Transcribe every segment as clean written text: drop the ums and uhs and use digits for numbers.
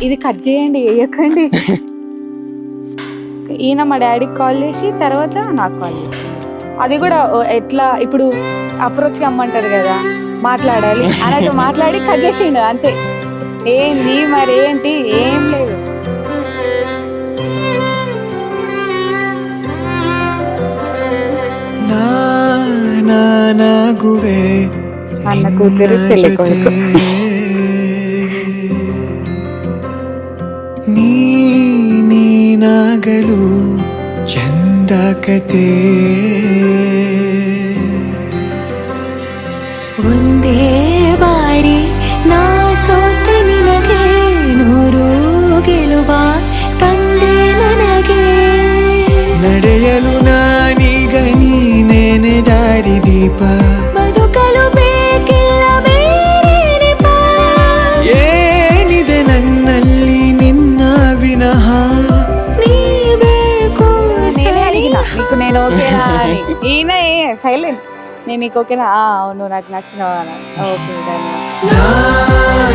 ఇది కట్ చేయండి, వేయకండి. ఈయన మా డాడీకి కాల్ చేసి తర్వాత నాకు కాల్ చేసి, అది కూడా ఎట్లా ఇప్పుడు అప్రోచ్గా అమ్మంటారు కదా, మాట్లాడాలి అన్నట్టు మాట్లాడి కట్ చేసిండు అంతే. ఏంది మరి ఏంటి ఏం లేదు. అన్న కూతురు చెల్లి కొడుకు. ನಾಗಲು ಚಂದ ಕತೆ ಒಂದೇ ಬಾರಿ ನಾ ಸೋತ ನಿನಗೆ ನೂರು ಗೆಲುವ ತಂದೆ ನನಗೆ. ನಡೆಯಲು ನಾನೀಗ ನೀನೇನೆ ದಾರಿ ದೀಪ, ಬದುಕಲು ಬೇಕಿಲ್ಲ ಬೇರೆ ನೆಪ. ಏನಿದೆ ನನ್ನಲ್ಲಿ ನಿನ್ನ ವಿನಃ, ನೀ ಬೇಕು నేనే అడిగిన నీకు నేను ఓకేనా అని. ఈయన సైలెంట్. నేను నీకు ఓకేనా, అవును నాకు నచ్చినవా, ఓకే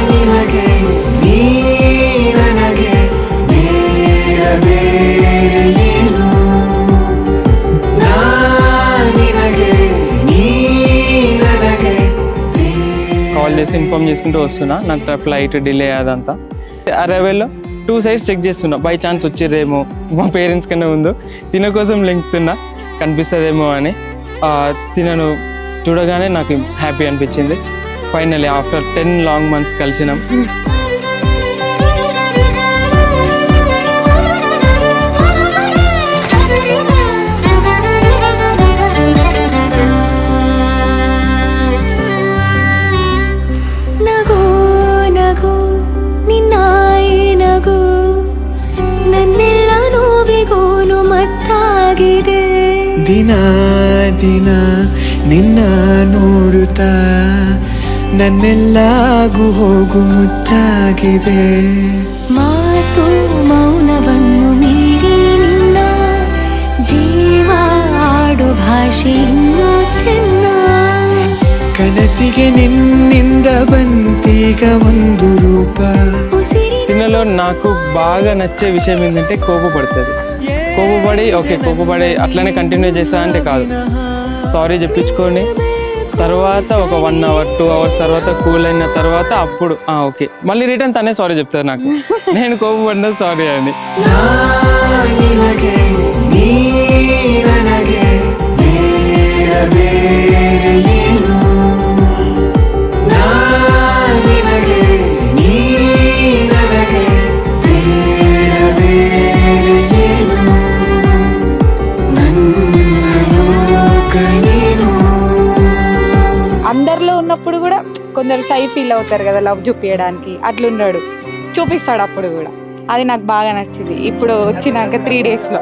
ನಿನಗೆ ನೀ ನನಗೆ ಬೇಡ ಬೇರೆ ಏನು, ನಿನಗೆ ನೀ ನನಗೆ. కాల్ చేసి ఇన్ఫార్మ్ చేసుకుంటూ వస్తున్నా, నాకు ఫ్లైట్ డిలే అదంతా. అరైవల్లో 2 సైడ్స్ చెక్ చేస్తున్నా, బై ఛాన్స్ వచ్చిర్రేమో, మా పేరెంట్స్ కన్నా ముందు తిన కోసం లెంకుతున్నా కనిపిస్తుందేమో అని. తినను చూడగానే నాకు హ్యాపీ అనిపించింది. ఫైనల్లీ ఆఫ్టర్ 10 లాంగ్ మంత్స్ కలిసినాం. ನಗು ನಗು ನಿನ್ನಾಯಿ ನಗು, ನನ್ನೆಲ್ಲ ನೋವಿಗೋನು ಮತ್ತಾಗಿದೆ. ದಿನ ದಿನ ನಿನ್ನ ನೋಡುತ್ತಾ ನನ್ನೆಲ್ಲಾಗು ಹೋಗು ಮುತ್ತಾಗಿದೆ. ಮಾತು ಮೌನವನ್ನು ಮೀರಿ ನಿನ್ನ ಜೀವ ಆಡೋ ಭಾಷೆ ಇನ್ನೂ ಚೆನ್ನ. ಕನಸಿಗೆ ನಿನ್ನಿಂದ ಬಂತೀಗ ಒಂದು ರೂಪ. తినలో నాకు బాగా నచ్చే విషయం ఏంటంటే కోపపడుతుంది. కోపపడి కోపపడి అట్లనే కంటిన్యూ చేస్తా అంటే కాదు, సారీ చెప్పించుకొని తర్వాత ఒక 1 hour 2 hours తర్వాత కూల్ అయిన తర్వాత అప్పుడు ఓకే మళ్ళీ రిటర్న్ తనే సారీ చెప్తారు నాకు, నేను కోపపడినా సారీ అని. అందరిలో ఉన్నప్పుడు కూడా కొందరు షై ఫీల్ అవుతారు కదా లవ్ చూపించడానికి, అట్లున్నాడు, చూపిస్తాడు అప్పుడు కూడా. అది నాకు బాగా నచ్చింది ఇప్పుడు వచ్చినాక 3 days లో.